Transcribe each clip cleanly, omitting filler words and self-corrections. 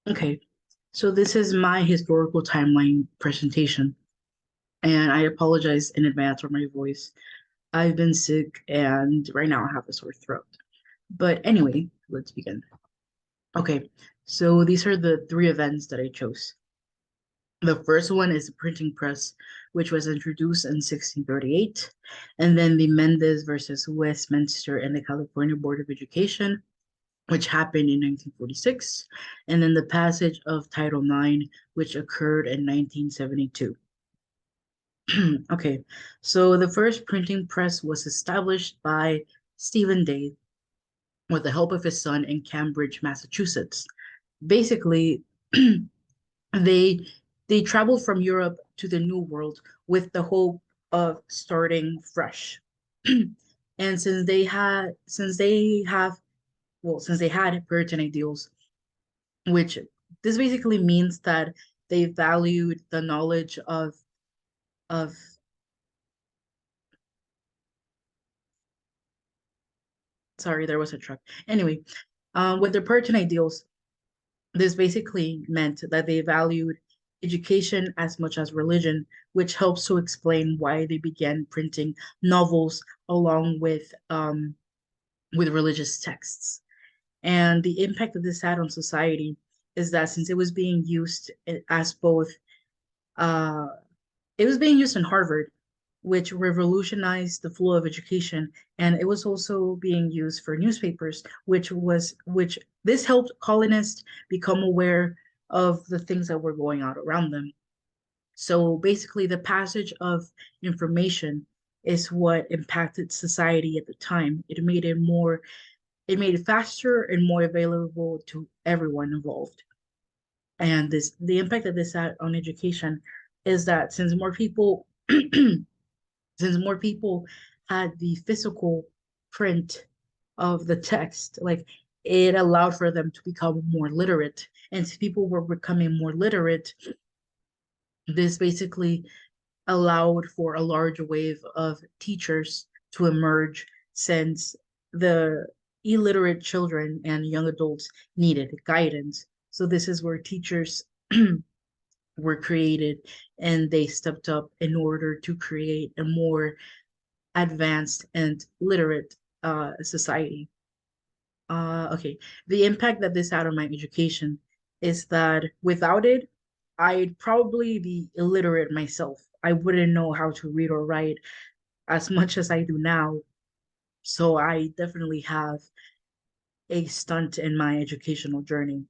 Okay, so this is my historical timeline presentation, and I apologize in advance for my voice. I've been sick, and right now I have a sore throat. But anyway, let's begin. Okay, so these are the three events that I chose. The first one is the printing press, which was introduced in 1638, and then the Mendez versus Westminster and the California Board of Education, which happened in 1946, and then the passage of Title IX, which occurred in 1972. Okay, so the first printing press was established by Stephen Day with the help of his son in Cambridge, Massachusetts. Basically, they they traveled from Europe to the New World with the hope of starting fresh. And since they had Puritan ideals, which this basically means that they valued the knowledge of sorry, there was a truck. Anyway, with their Puritan ideals, this basically meant that they valued education as much as religion, which helps to explain why they began printing novels along with religious texts. And the impact that this had on society is that since it was being used as both uh, it was being used in Harvard, which revolutionized the flow of education, and it was also being used for newspapers, which this helped colonists become aware of the things that were going on around them. So basically, the passage of information is what impacted society at the time. It made it faster and more available to everyone involved. And the impact that this had on education is that since more people had the physical print of the text, like it allowed for them to become more literate. And since people were becoming more literate, this basically allowed for a large wave of teachers to emerge since the illiterate children and young adults needed guidance. So this is where teachers were created, and they stepped up in order to create a more advanced and literate society. Okay, the impact that this had on my education is that without it, I'd probably be illiterate myself. I wouldn't know how to read or write as much as I do now. So I definitely have a stunt in my educational journey.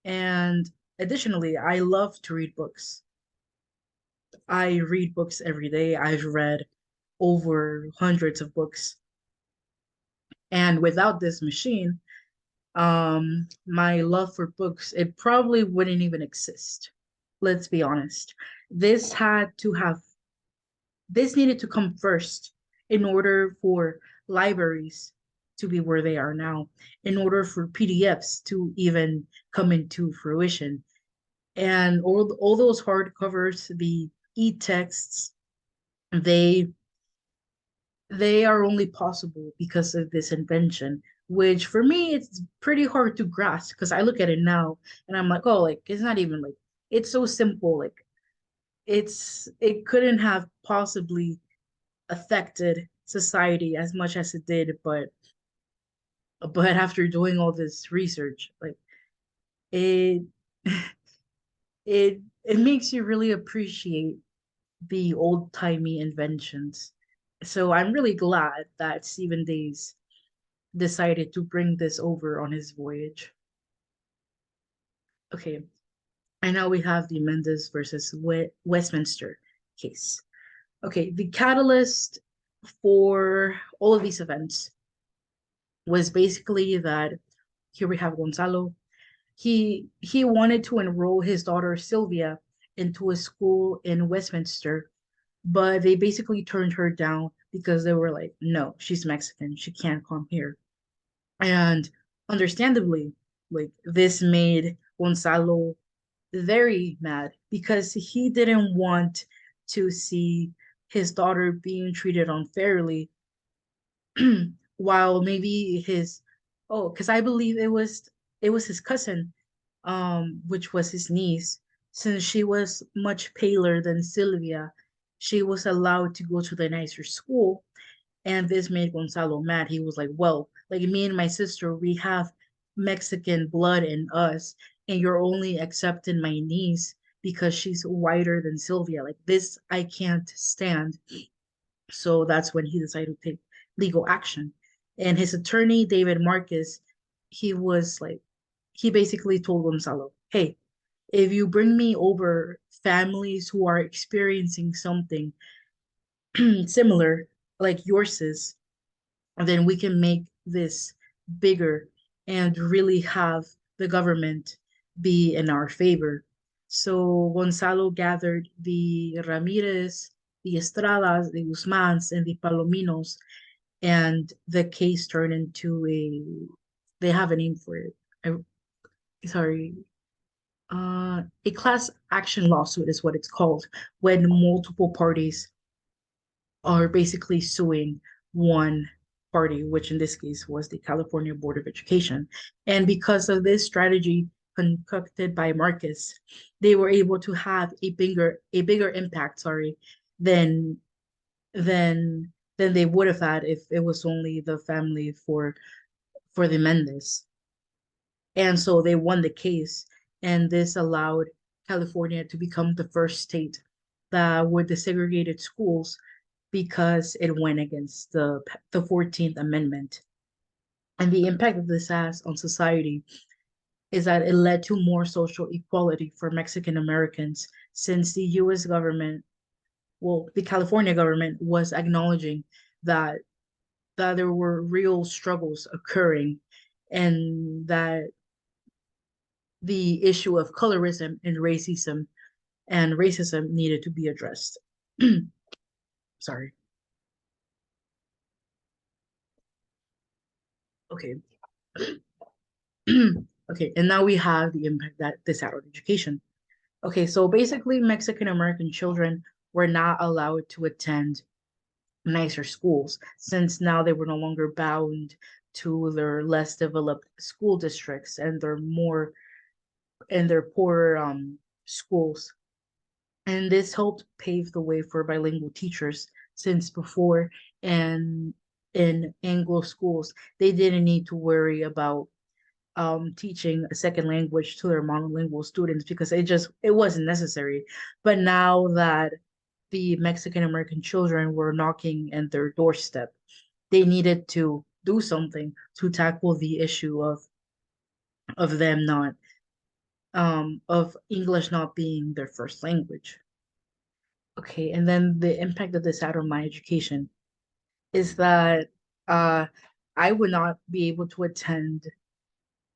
And additionally, I love to read books. I read books every day. I've read over hundreds of books. And without this machine, my love for books, it probably wouldn't even exist. Let's be honest. This had to have this needed to come first in order for libraries to be where they are now, in order for PDFs to even come into fruition. And all those hardcovers, the e-texts, they they are only possible because of this invention, which for me it's pretty hard to grasp because I look at it now and I'm like, oh, like it's not even like it's so simple. Like it couldn't have possibly affected society as much as it did, but after doing all this research, like it it makes you really appreciate the old timey inventions. So I'm really glad that Stephen Days decided to bring this over on his voyage. Okay, and now we have the Mendes versus Westminster case. Okay, the catalyst for all of these events was basically that here we have Gonzalo. He wanted to enroll his daughter Sylvia into a school in Westminster, but they basically turned her down because they were like, no, she's Mexican, she can't come here. And understandably, like this made Gonzalo very mad because he didn't want to see his daughter being treated unfairly while maybe his because I believe it was his cousin which was his niece, since she was much paler than Sylvia, she was allowed to go to the nicer school. And this made Gonzalo mad. He was like, well, like me and my sister, we have Mexican blood in us, and you're only accepting my niece because she's whiter than Sylvia. Like this, I can't stand. So that's when he decided to take legal action. And his attorney, David Marcus, he was like, he basically told Gonzalo, hey, if you bring me over families who are experiencing something similar like yours is, then we can make this bigger and really have the government be in our favor. So Gonzalo gathered the Ramirez, the Estradas, the Guzmans, and the Palominos, and the case turned into they have a name for it. I, sorry, a class action lawsuit is what it's called when multiple parties are basically suing one party, which in this case was the California Board of Education. And because of this strategy concocted by Marcus, they were able to have a bigger impact, sorry, than than they would have had if it was only the family for the Mendes. And so they won the case, and this allowed California to become the first state that would desegregated schools because it went against the 14th Amendment. And the impact of this has on society is that it led to more social equality for Mexican Americans since the US government, well, the California government was acknowledging that there were real struggles occurring and that the issue of colorism and racism needed to be addressed. Sorry. Okay. Okay, and now we have the impact that this had on education. Okay, so basically, Mexican American children were not allowed to attend nicer schools since now they were no longer bound to their less developed school districts and their poorer schools. And this helped pave the way for bilingual teachers since before and in Anglo schools, they didn't need to worry about teaching a second language to their monolingual students because it wasn't necessary. But now that the Mexican American children were knocking at their doorstep, they needed to do something to tackle the issue of them not of English not being their first language. Okay, and then the impact of this had on my education is that uh I would not be able to attend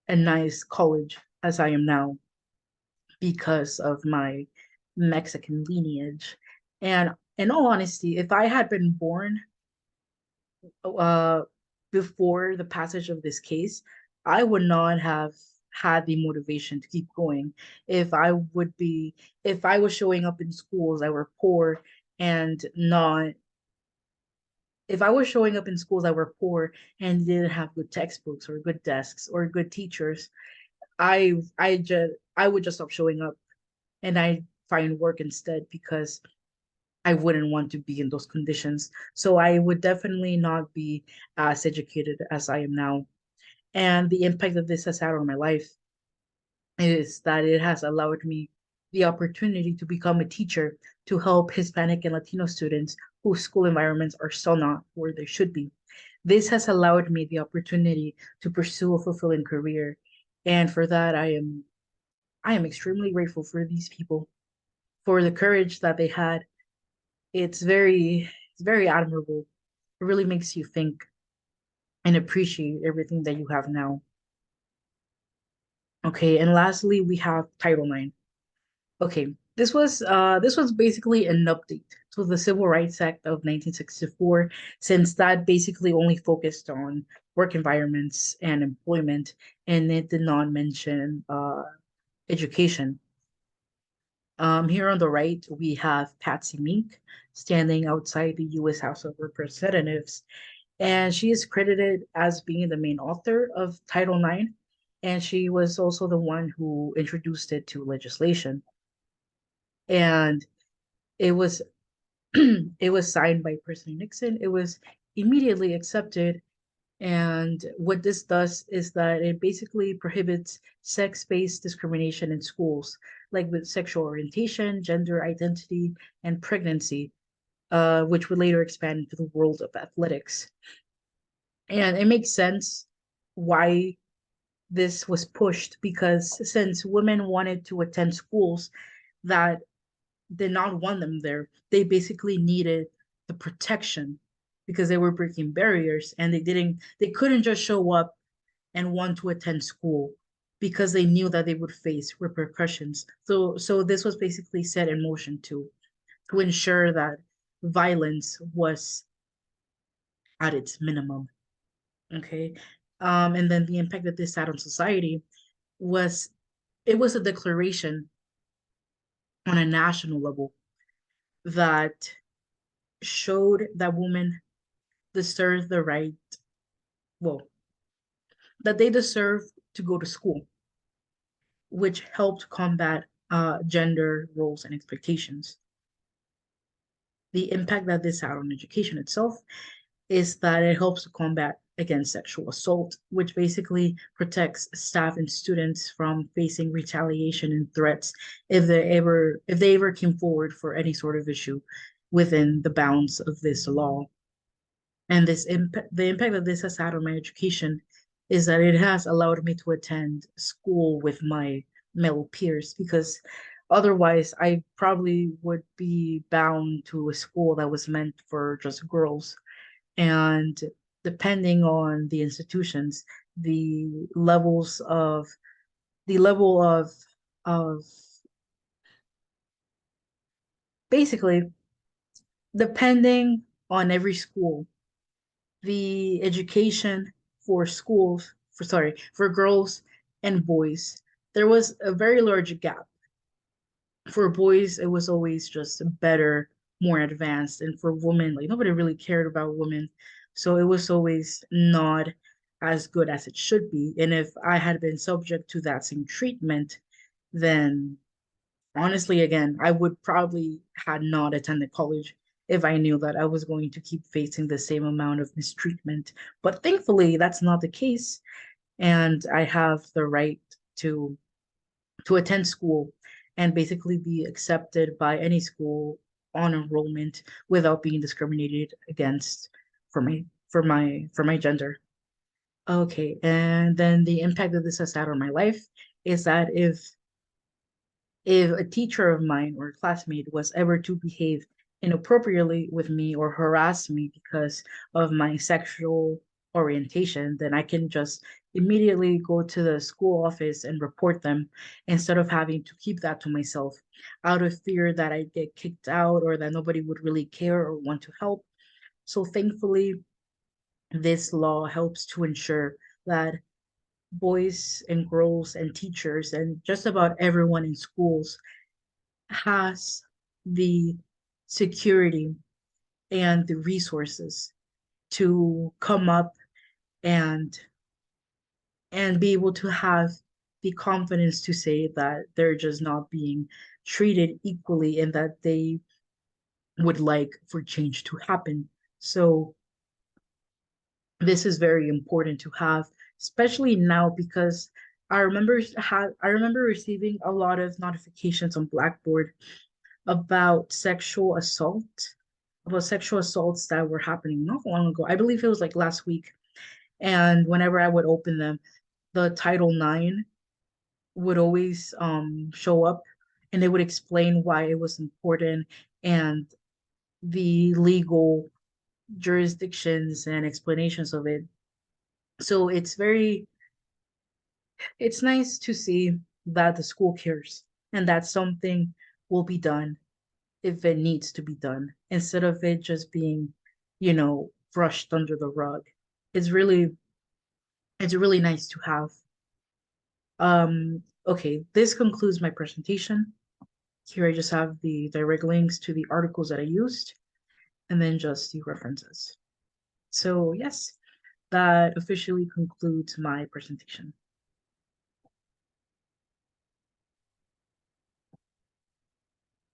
a nice college as I am now because of my Mexican lineage. And in all honesty, if I had been born uh, before the passage of this case, I would not have had the motivation to keep going. If I would be, if I was showing up in schools that were poor and not, if I was showing up in schools that were poor and didn't have good textbooks or good desks or good teachers, I would just stop showing up and I find work instead because I wouldn't want to be in those conditions. So I would definitely not be as educated as I am now. And the impact that this has had on my life is that it has allowed me the opportunity to become a teacher to help Hispanic and Latino students whose school environments are still not where they should be. This has allowed me the opportunity to pursue a fulfilling career. And for that, I am extremely grateful for these people, for the courage that they had. It's very admirable. It really makes you think and appreciate everything that you have now. Okay, and lastly, we have Title IX. Okay, this was basically an update to the Civil Rights Act of 1964, since that basically only focused on work environments and employment, and it did not mention education. Here on the right, we have Patsy Mink standing outside the U.S. House of Representatives, and she is credited as being the main author of Title IX. and she was also the one who introduced it to legislation. And it was it was signed by President Nixon. It was immediately accepted. And what this does is that it basically prohibits sex-based discrimination in schools, like with sexual orientation, gender identity, and pregnancy, which would later expand into the world of athletics. And it makes sense why this was pushed, because since women wanted to attend schools that did not want them there, they basically needed the protection because they were breaking barriers, and they couldn't just show up and want to attend school because they knew that they would face repercussions. So this was basically set in motion to ensure that violence was at its minimum. Okay. And then the impact that this had on society was, it was a declaration on a national level that showed that women deserve the right, well, that they deserve to go to school, which helped combat gender roles and expectations. The impact that this had on education itself is that it helps to combat against sexual assault, which basically protects staff and students from facing retaliation and threats if they ever came forward for any sort of issue within the bounds of this law. And the impact that this has had on my education is that it has allowed me to attend school with my male peers, because otherwise I probably would be bound to a school that was meant for just girls. And depending on the institutions, the levels of the level of basically, depending on every school, the education for schools for girls and boys, there was a very large gap. For boys, it was always just better, more advanced, and for women, like nobody really cared about women, so it was always not as good as it should be. And if I had been subject to that same treatment, then honestly, again, I would probably had not attended college if I knew that I was going to keep facing the same amount of mistreatment. But thankfully, that's not the case, and I have the right to attend school and basically be accepted by any school on enrollment without being discriminated against for my gender. Okay, and then the impact that this has had on my life is that if a teacher of mine or a classmate was ever to behave inappropriately with me or harass me because of my sexual orientation, then I can just immediately go to the school office and report them instead of having to keep that to myself out of fear that I'd get kicked out or that nobody would really care or want to help. So thankfully, this law helps to ensure that boys and girls and teachers and just about everyone in schools has the security and the resources to come up and be able to have the confidence to say that they're just not being treated equally and that they would like for change to happen. So this is very important to have, especially now, because I remember receiving a lot of notifications on Blackboard about sexual assaults that were happening not long ago. I believe it was like last week. And whenever I would open them, the Title IX would always show up, and they would explain why it was important and the legal jurisdictions and explanations of it. So it's nice to see that the school cares and that something will be done if it needs to be done instead of it just being, brushed under the rug. It's really it's really nice to have. Okay, this concludes my presentation. Here I just have the direct links to the articles that I used and then just the references. So yes, that officially concludes my presentation.